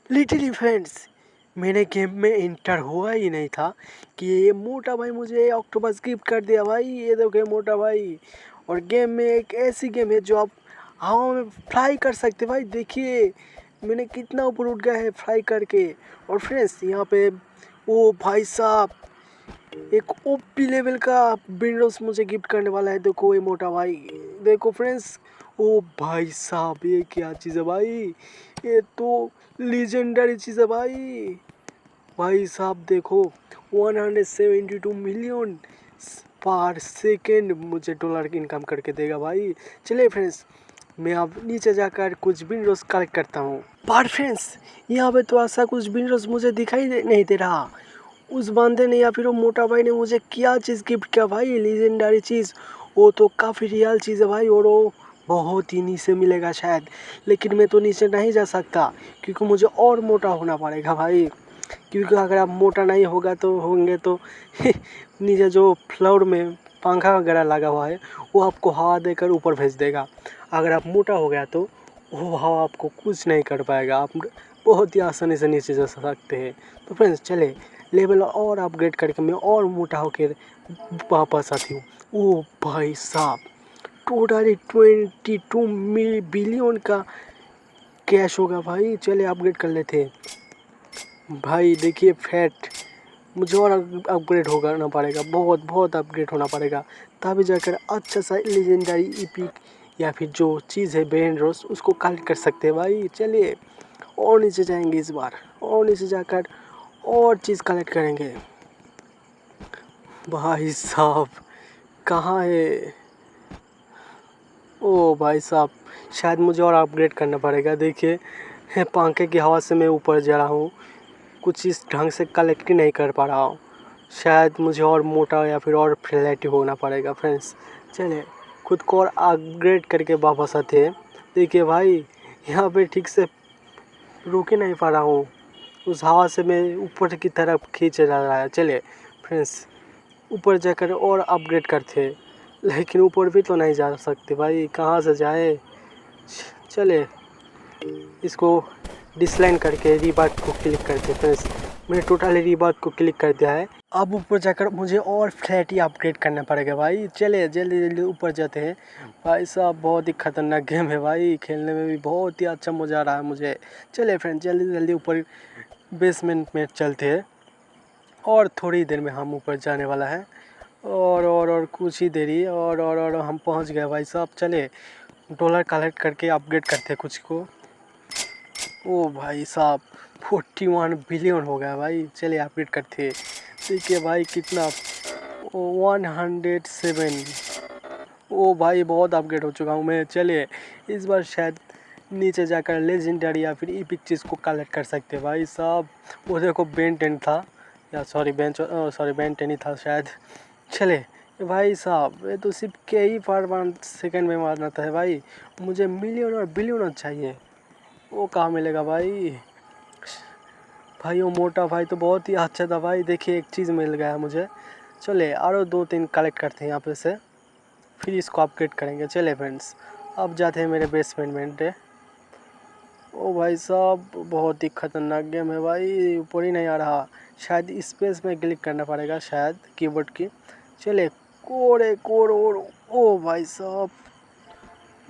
Little friends, मेरे game में inter हुआ ही नहीं था कि ये मोटा भाई मुझे ऑक्टोपस गिफ्ट कर दिया भाई। ये देखो मोटा भाई। और गेम में एक ऐसी गेम है जो आप हवा में फ्लाई कर सकते भाई। देखिए मैंने कितना ऊपर उठ गया है फ्लाई करके। और फ्रेंड्स यहाँ पे ओ भाई साहब एक ओपी लेवल का विंडोज मुझे गिफ्ट करने वाला है। देखो ये मोटा भाई, देखो फ्रेंड्स। ओ भाई साहब ये क्या चीज़ है भाई, ये तो लीजेंडरी चीज़ है भाई। भाई साहब देखो 172 मिलियन पर सेकेंड मुझे डॉलर इनकम करके देगा भाई। चलिए फ्रेंड्स, मैं अब नीचे जाकर कुछ विंडोज कलेक्ट करता हूँ। पर फ्रेंड्स यहाँ पे तो ऐसा कुछ विंडोज मुझे दिखाई नहीं दे रहा। उस बंदे ने या फिर वो मोटा भाई ने मुझे क्या चीज़ गिफ्ट किया भाई, लीजेंडरी चीज़। वो तो काफ़ी रियल चीज़ है भाई, और वो बहुत ही नीचे मिलेगा शायद। लेकिन मैं तो नीचे नहीं जा सकता क्योंकि मुझे और मोटा होना पड़ेगा भाई। क्योंकि अगर आप मोटा नहीं होंगे तो नीचे जो फ्लोर में पंखा वगैरह लगा हुआ है वो आपको हवा देकर ऊपर भेज देगा। अगर आप मोटा हो गया तो वो हवा आपको कुछ नहीं कर पाएगा, आप बहुत ही आसानी से नीचे जा सकते हैं। तो फ्रेंड्स चले लेवल और अपग्रेड करके मैं और मोटा होकर वापस आती हूँ। ओ भाई साहब टोटली 22 बिलियन का कैश होगा भाई। चले अपग्रेड कर लेते हैं भाई। देखिए फैट मुझे और अपग्रेड होना पड़ेगा, बहुत बहुत अपग्रेड होना पड़ेगा, तभी जाकर अच्छा सा लेजेंडरी इपिक या फिर जो चीज़ है बेन रोस उसको कलेक्ट कर सकते हैं भाई। चलिए और नीचे जाएंगे इस बार, और नीचे जाकर और चीज़ कलेक्ट करेंगे। भाई साहब कहाँ है? ओ भाई साहब शायद मुझे और अपग्रेड करना पड़ेगा। देखिए पंखे की हवा से मैं ऊपर जा रहा हूँ, कुछ इस ढंग से कलेक्ट ही नहीं कर पा रहा हूँ। शायद मुझे और मोटा या फिर और फ्लैटी होना पड़ेगा फ्रेंड्स। चले खुद को और अपग्रेड करके वापस आते हैं। देखिए भाई यहाँ पे ठीक से रुक ही नहीं पा रहा हूँ, उस हवा से मैं ऊपर की तरफ खींच जा रहा है। चले फ्रेंड्स ऊपर जाकर और अपग्रेड करते हैं, लेकिन ऊपर भी तो नहीं जा सकते भाई, कहाँ से जाए। चले इसको डिसलाइन करके रीबात को क्लिक करते हैं फ्रेंड्स। मैंने टोटली रीबात को क्लिक कर दिया है। अब ऊपर जाकर मुझे और फ्लैटी अपग्रेड करना पड़ेगा भाई। चले जल्दी जल्दी ऊपर जाते हैं। भाई साहब बहुत ही खतरनाक गेम है भाई, खेलने में भी बहुत ही अच्छा मज़ा आ रहा है मुझे। चले फ्रेंड्स जल्दी जल्दी ऊपर बेसमेंट में चलते हैं, और थोड़ी देर में हम ऊपर जाने वाला है। और कुछ ही देरी और हम पहुंच गए भाई साहब। चले डॉलर कलेक्ट करके अपग्रेड करते हैं कुछ को। ओ भाई साहब 41 बिलियन हो गया भाई। चलिए अपडेट करते हैं। देखिए भाई कितना 107। ओ भाई बहुत अपग्रेड हो चुका हूँ मैं। चलिए इस बार शायद नीचे जाकर लेजेंडरी या फिर इपिक चीज़ को कलेक्ट कर सकते हैं भाई साहब। वो देखो बेन 10 था, या सॉरी बेन 10 ही था शायद। चले भाई साहब ये तो सिर्फ के ही पर 1 सेकेंड में मारना था भाई, मुझे मिलियन और बिलियन चाहिए। वो कहाँ मिलेगा भाई? भाई वो मोटा भाई तो बहुत ही अच्छा था भाई। देखिए एक चीज़ मिल गया है मुझे। चले और 2-3 कलेक्ट करते हैं यहाँ पे से, फिर इसको अपग्रेड करेंगे। चले फ्रेंड्स अब जाते हैं मेरे बेसमेंट में। ओ भाई साहब बहुत ही खतरनाक गेम है भाई, ऊपर ही नहीं आ रहा। शायद स्पेस में क्लिक करना पड़ेगा शायद कीबोर्ड की। चले कोड और ओ भाई साहब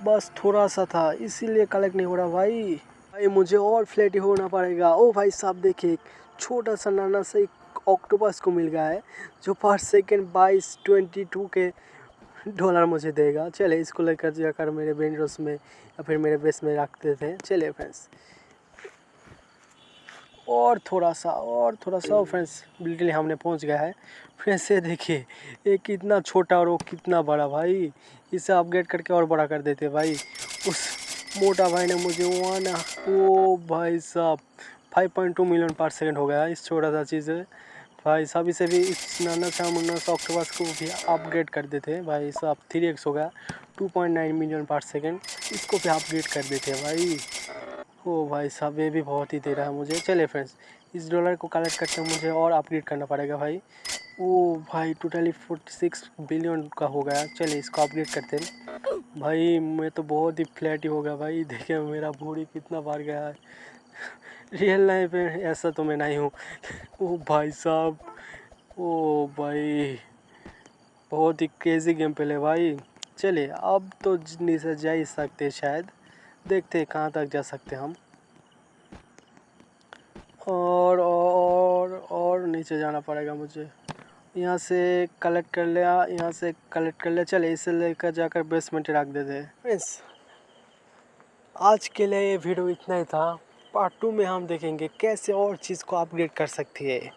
बस थोड़ा सा था इसीलिए कलेक्ट नहीं हो रहा भाई। भाई मुझे और फ्लैटी होना पड़ेगा। ओ भाई साहब देखिए एक छोटा सा नाना सा एक ऑक्टोपस को मिल गया है जो पर सेकेंड 22 के डॉलर मुझे देगा। चले इसको लेकर जाकर मेरे बेंड्रोस में या फिर मेरे बेस में रखते थे। चले फ्रेंड्स और थोड़ा सा फ्रेंड्स बिल्कुल हमने पहुंच गया है। फ्रेंड्स ये देखिए ये कितना छोटा और वो कितना बड़ा भाई, इसे अपग्रेड करके और बड़ा कर देते भाई। उस मोटा भाई ने मुझे ओ भाई साहब 5.2 मिलियन पर सेकेंड हो गया इस छोटा सा चीज़ है भाई साहब। इसे भी इस नाना सा मुन्ना सा ऑक्टोपस को भी अपग्रेड कर देते हैं भाई साहब। 3x हो गया 2.9 मिलियन पर सेकेंड, इसको भी अपग्रेड कर देते हैं भाई। ओ भाई साहब ये भी बहुत ही दे रहा है मुझे। चले फ्रेंड्स इस डॉलर को कलेक्ट करके मुझे और अपग्रेड करना पड़ेगा भाई। ओ भाई टोटली 46 बिलियन का हो गया। चले इसको अपग्रेड करते हैं भाई। मैं तो बहुत ही फ्लैट ही हो गया भाई, देखिए मेरा बॉडी कितना बढ़ गया है। रियल लाइफ में ऐसा तो मैं नहीं हूँ। ओ भाई साहब, ओ भाई बहुत ही क्रेजी गेम प्ले भाई। चलिए अब तो नीचे जा ही सकते शायद, देखते हैं कहाँ तक जा सकते हम। और नीचे जाना पड़ेगा मुझे। यहाँ से कलेक्ट कर लिया, यहाँ से कलेक्ट कर लिया। चले इसे लेकर जाकर बेसमेंट रख देते हैं। फ्रेंड्स आज के लिए ये वीडियो इतना ही था। पार्ट 2 में हम देखेंगे कैसे और चीज़ को अपग्रेड कर सकती है।